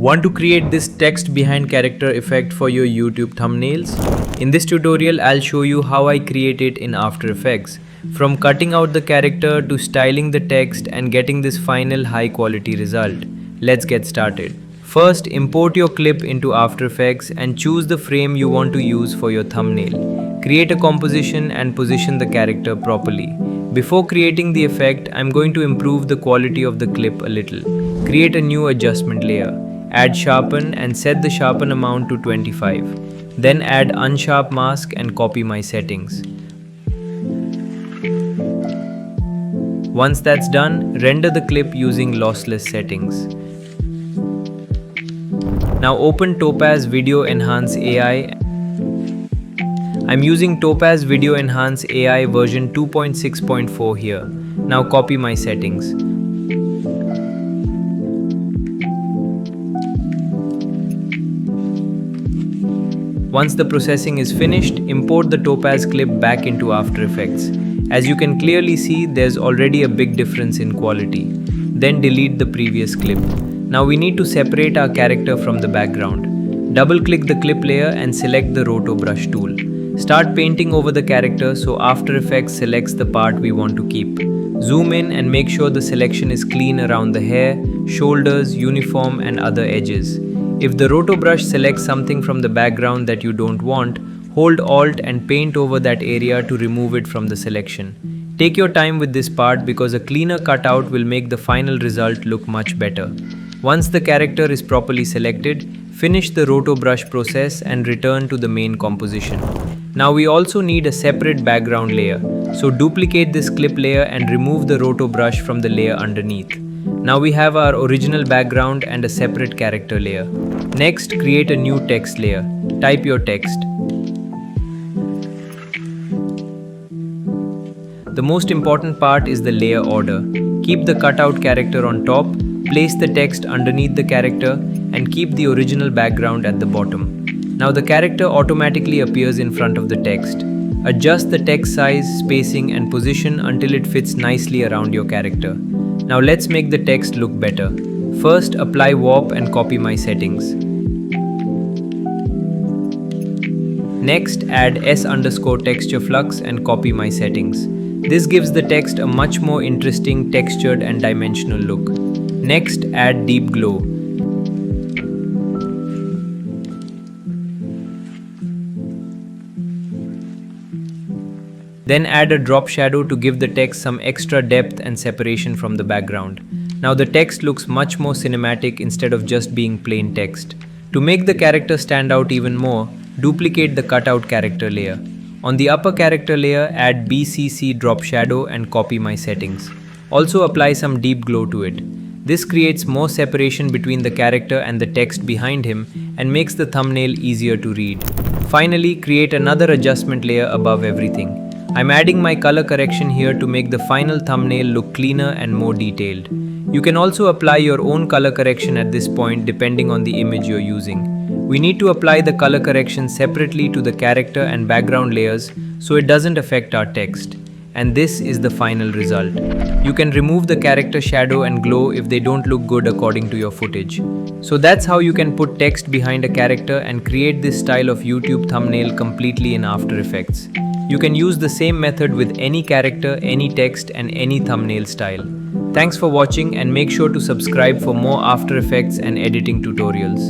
Want to create this text behind character effect for your YouTube thumbnails? In this tutorial, I'll show you how I create it in After Effects. From cutting out the character to styling the text and getting this final high quality result. Let's get started. First, import your clip into After Effects and choose the frame you want to use for your thumbnail. Create a composition and position the character properly. Before creating the effect, I'm going to improve the quality of the clip a little. Create a new adjustment layer. Add sharpen and set the sharpen amount to 25. Then add unsharp mask and copy my settings. Once that's done, render the clip using lossless settings. Now open Topaz Video Enhance AI. I'm using Topaz Video Enhance AI version 2.6.4 here. Now copy my settings. Once the processing is finished, import the Topaz clip back into After Effects. As you can clearly see, there's already a big difference in quality. Then delete the previous clip. Now we need to separate our character from the background. Double-click the clip layer and select the Roto Brush tool. Start painting over the character so After Effects selects the part we want to keep. Zoom in and make sure the selection is clean around the hair, shoulders, uniform and other edges. If the Roto Brush selects something from the background that you don't want, hold Alt and paint over that area to remove it from the selection. Take your time with this part because a cleaner cutout will make the final result look much better. Once the character is properly selected, finish the Roto Brush process and return to the main composition. Now we also need a separate background layer, so duplicate this clip layer and remove the Roto Brush from the layer underneath. Now we have our original background and a separate character layer. Next, create a new text layer. Type your text. The most important part is the layer order. Keep the cutout character on top, place the text underneath the character, and keep the original background at the bottom. Now the character automatically appears in front of the text. Adjust the text size, spacing, and position until it fits nicely around your character. Now let's make the text look better. First, apply warp and copy my settings. Next, add S_texture flux and copy my settings. This gives the text a much more interesting textured and dimensional look. Next, add deep glow. Then add a drop shadow to give the text some extra depth and separation from the background. Now the text looks much more cinematic instead of just being plain text. To make the character stand out even more, duplicate the cutout character layer. On the upper character layer, add BCC drop shadow and copy my settings. Also apply some deep glow to it. This creates more separation between the character and the text behind him and makes the thumbnail easier to read. Finally, create another adjustment layer above everything. I'm adding my color correction here to make the final thumbnail look cleaner and more detailed. You can also apply your own color correction at this point depending on the image you're using. We need to apply the color correction separately to the character and background layers so it doesn't affect our text. And this is the final result. You can remove the character shadow and glow if they don't look good according to your footage. So that's how you can put text behind a character and create this style of YouTube thumbnail completely in After Effects. You can use the same method with any character, any text, and any thumbnail style. Thanks for watching and make sure to subscribe for more After Effects and editing tutorials.